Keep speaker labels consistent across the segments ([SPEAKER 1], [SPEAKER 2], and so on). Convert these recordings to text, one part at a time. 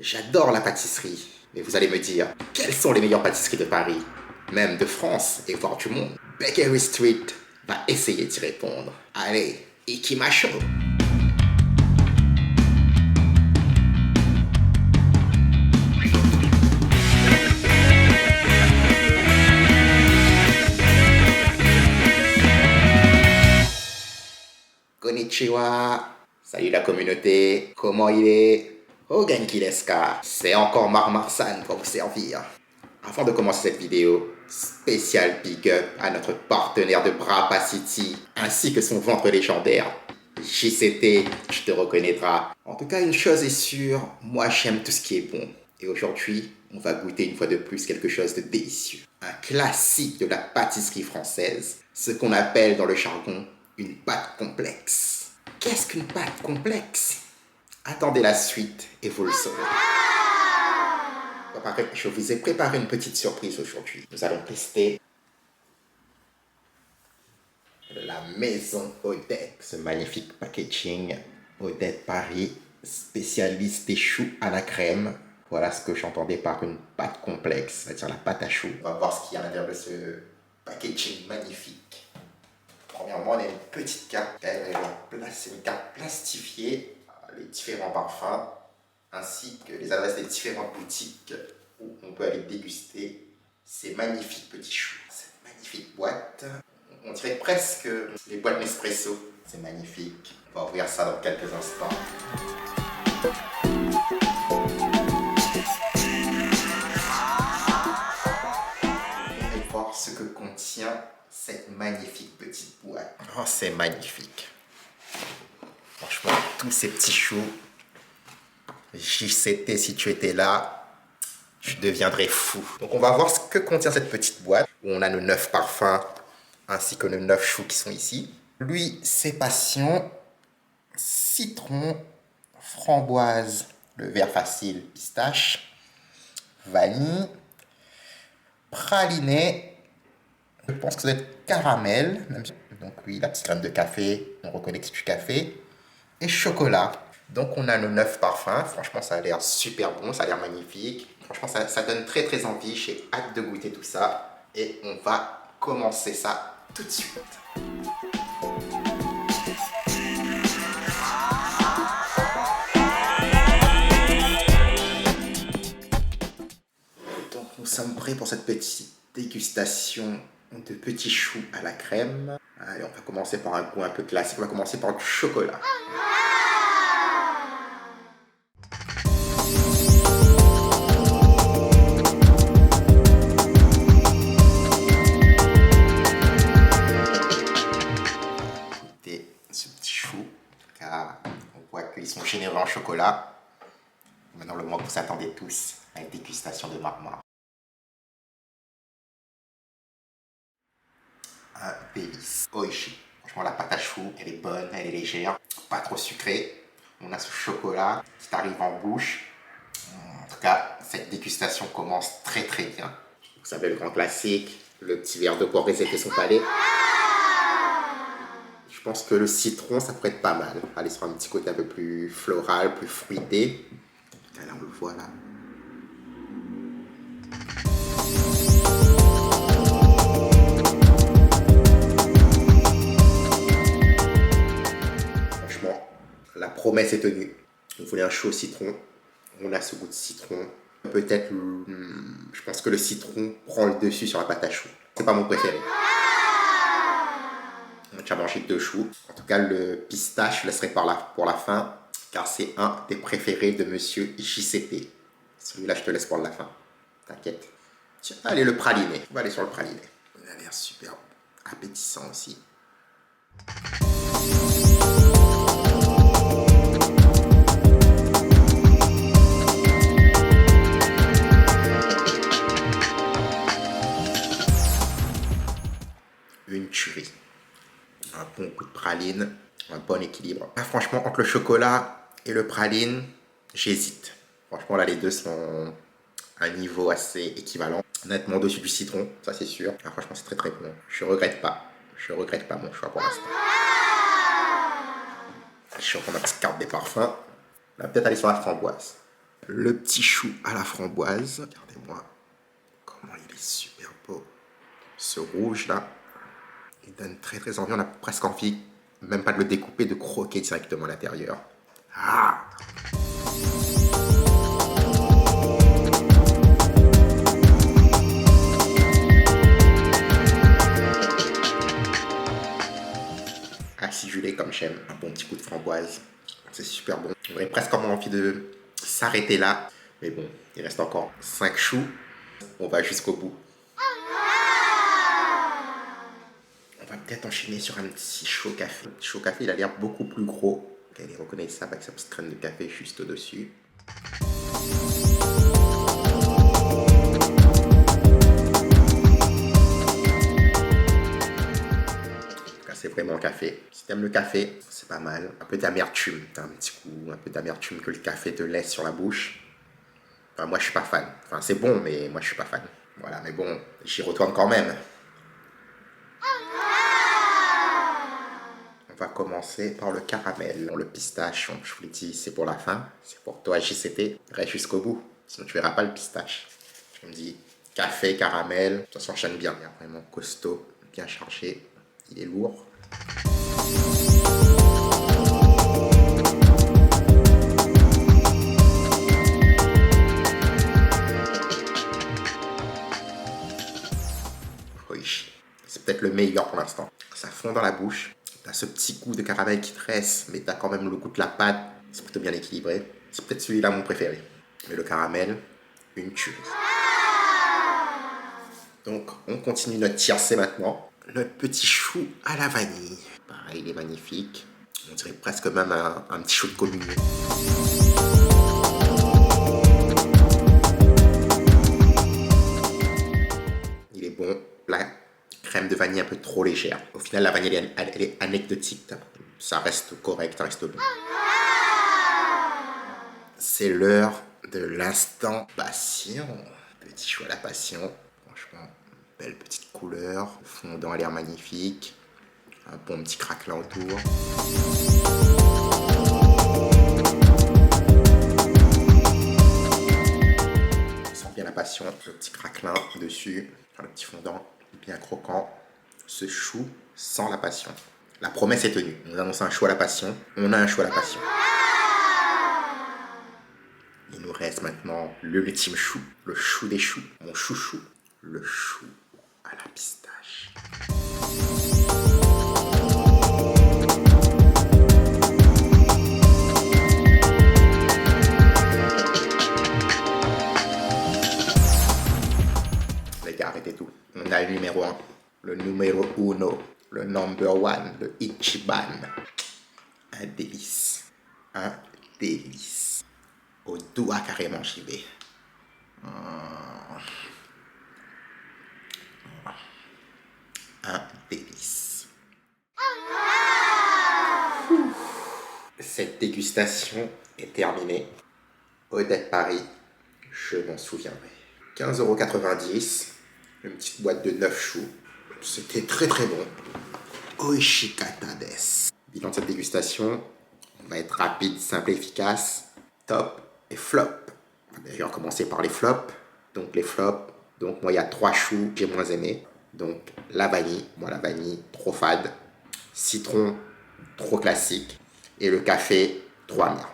[SPEAKER 1] J'adore la pâtisserie. Mais vous allez me dire, quelles sont les meilleures pâtisseries de Paris, même de France et voire du monde? Bakery Street va essayer d'y répondre. Allez, Ikimacho! Konnichiwa! Salut la communauté, comment il est? Oh Genki desu ka? C'est encore Marmar-san pour vous servir. Avant de commencer cette vidéo, spécial big up à notre partenaire de Brapa City, ainsi que son ventre légendaire. JCT, tu te reconnaîtras. En tout cas, une chose est sûre, moi j'aime tout ce qui est bon. Et aujourd'hui, on va goûter une fois de plus quelque chose de délicieux. Un classique de la pâtisserie française, ce qu'on appelle dans le jargon une pâte complexe. Qu'est-ce qu'une pâte complexe? Attendez la suite et vous le saurez. Je vous ai préparé une petite surprise aujourd'hui. Nous allons tester la maison Odette. Ce magnifique packaging Odette Paris, spécialiste des choux à la crème. Voilà ce que j'entendais par une pâte complexe, c'est-à-dire la pâte à choux. On va voir ce qu'il y a à l'intérieur de ce packaging magnifique. Premièrement, on a une petite carte. C'est une carte plastifiée, les différents parfums, ainsi que les adresses des différentes boutiques où on peut aller déguster ces magnifiques petits choux. Cette magnifique boîte, on dirait presque les boîtes Nespresso. C'est magnifique. On va ouvrir ça dans quelques instants. Et voir ce que contient cette magnifique petite boîte. Oh, c'est magnifique. Franchement, tous ces petits choux. JCT, si tu étais là, je deviendrais fou. Donc on va voir ce que contient cette petite boîte, où on a nos 9 parfums, ainsi que nos 9 choux qui sont ici. Lui, c'est passion, citron, framboise, le vert facile, pistache, vanille, praliné, je pense que ça doit être caramel, même si... Donc oui, la petite graine de café, on reconnaît que c'est du café, et chocolat. Donc on a nos 9 parfums, franchement ça a l'air super bon, ça a l'air magnifique. Franchement ça donne très très envie, j'ai hâte de goûter tout ça. Et on va commencer ça tout de suite. Donc nous sommes prêts pour cette petite dégustation de petits choux à la crème. Allez, on va commencer par un goût un peu classique, on va commencer par du chocolat. Ce petit chou, car on voit qu'ils sont généreux en chocolat. Maintenant, le moment que vous attendez tous, la dégustation de Marmar. Un délice. Oishi. Franchement, la pâte à choux, elle est bonne, elle est légère, pas trop sucrée. On a ce chocolat qui arrive en bouche. En tout cas, cette dégustation commence très très bien. Vous savez, le grand classique, le petit verre d'eau pour réséter son palais. Je pense que le citron, ça pourrait être pas mal. Aller sur un petit côté un peu plus floral, plus fruité. Là, on le voit là. Franchement, la promesse est tenue. On voulait un chaud citron. On a ce goût de citron. Peut-être, je pense que le citron prend le dessus sur la pâte à choux. C'est pas mon préféré. On a déjà mangé 2 choux. En tout cas, le pistache, je laisserai pour la fin, car c'est un des préférés de monsieur JCT. Celui-là, je te laisse pour la fin. T'inquiète. Tiens, allez, le praliné. On va aller sur le praliné. Il a l'air super appétissant aussi. Une tuerie. Un bon goût de praline, un bon équilibre. Ah, franchement, entre le chocolat et le praline, j'hésite. Franchement, là, les deux sont à un niveau assez équivalent. Nettement au-dessus du citron, ça c'est sûr. Ah, franchement, c'est très très bon. Je regrette pas. Je regrette pas mon choix pour l'instant. Je reprends ma petite carte des parfums. On va peut-être aller sur la framboise. le petit chou à la framboise. Regardez-moi comment il est super beau. Ce rouge là, il donne très envie. On a presque envie, même pas de le découper, de croquer directement à l'intérieur. Ah! Acidulé comme j'aime, un bon petit coup de framboise. C'est super bon. J'aurais presque envie de s'arrêter là. Mais bon, il reste encore 5 choux. On va jusqu'au bout. On va peut-être enchaîner sur un petit chaud café. Le petit chaud café, il a l'air beaucoup plus gros. Il est reconnaissable avec sa petite crème de café juste au-dessus. C'est vraiment café. Si t'aimes le café, c'est pas mal. Un peu d'amertume, t'as un petit coup, un peu d'amertume que le café te laisse sur la bouche. Enfin, moi, je suis pas fan. Enfin, c'est bon, mais moi, je suis pas fan. Voilà, mais bon, j'y retourne quand même. On va commencer par le caramel. Le pistache, je vous l'ai dit, c'est pour la fin. C'est pour toi, JCT. Reste jusqu'au bout. Sinon, tu verras pas le pistache. Je me dis, café, caramel, ça s'enchaîne bien. Il est vraiment costaud, bien chargé. Il est lourd. Oui, c'est peut-être le meilleur pour l'instant. Ça fond dans la bouche. T'as ce petit goût de caramel qui te reste, mais t'as quand même le goût de la pâte. C'est plutôt bien équilibré. C'est peut-être celui-là mon préféré. Mais le caramel, une tuerie. Donc, on continue notre tiercé maintenant. Notre petit chou à la vanille. Pareil, il est magnifique. On dirait presque même un petit chou de communion. Il est bon. La crème de vanille un peu trop légère. Au final, la vanille, elle est anecdotique. Ça reste correct, ça reste bon. C'est l'heure de l'instant passion. Petit chou à la passion. Franchement, belle petite couleur. Le fondant a l'air magnifique. Un bon petit craquelin autour. On sent bien la passion. Le petit craquelin dessus. Enfin, le petit fondant bien croquant. Ce chou sans la passion. La promesse est tenue. On annonce un chou à la passion. On a un chou à la passion. Il nous reste maintenant l'ultime chou. Le chou des choux. Mon chouchou. Le chou à la pistache. Les gars, arrêtez tout. On a le numéro 1. Le numéro 1. Le number 1. Le Ichiban. Un délice. Un délice. Au doigt carrément, j'y vais. Un délice. Cette dégustation est terminée. Odette Paris, je m'en souviendrai. 15,90 €, une petite boîte de 9 choux. C'était très bon. Oishikata desu. Bilan de cette dégustation, on va être rapide, simple et efficace. Top et flop. On va d'ailleurs commencer par les flops. Donc les flops, donc moi il y a 3 choux que j'ai moins aimé. Donc la vanille, moi la vanille trop fade. Citron trop classique. Et le café trop amer.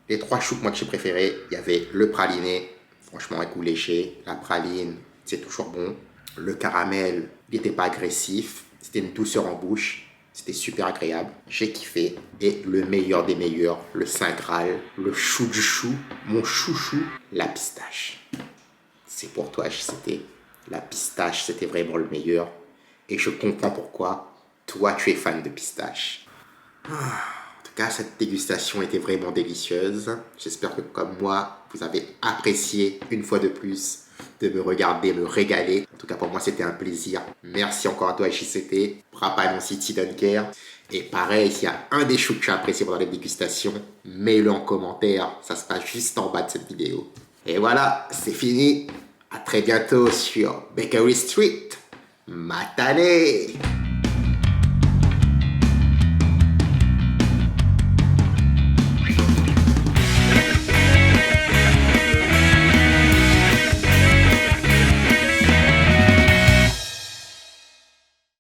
[SPEAKER 1] Les 3 choux que moi que j'ai préférés, il y avait le praliné, franchement un goût léger. La praline, c'est toujours bon. Le caramel, il n'était pas agressif. C'était une douceur en bouche. C'était super agréable. J'ai kiffé. Et le meilleur des meilleurs, le Saint Graal, le chou du chou, mon chouchou, la pistache. C'est pour toi, c'était la pistache, c'était vraiment le meilleur. Et je comprends pourquoi toi, tu es fan de pistache. En tout cas, cette dégustation était vraiment délicieuse. J'espère que comme moi, vous avez apprécié une fois de plus de me regarder, me régaler. En tout cas, pour moi, c'était un plaisir. Merci encore à toi, JCT. Brapa mon City Dunker. Et pareil, s'il y a un des choux que tu as apprécié pendant la dégustation, mets-le en commentaire. Ça se passe juste en bas de cette vidéo. Et voilà, c'est fini. À très bientôt sur Bakery Street. Matane!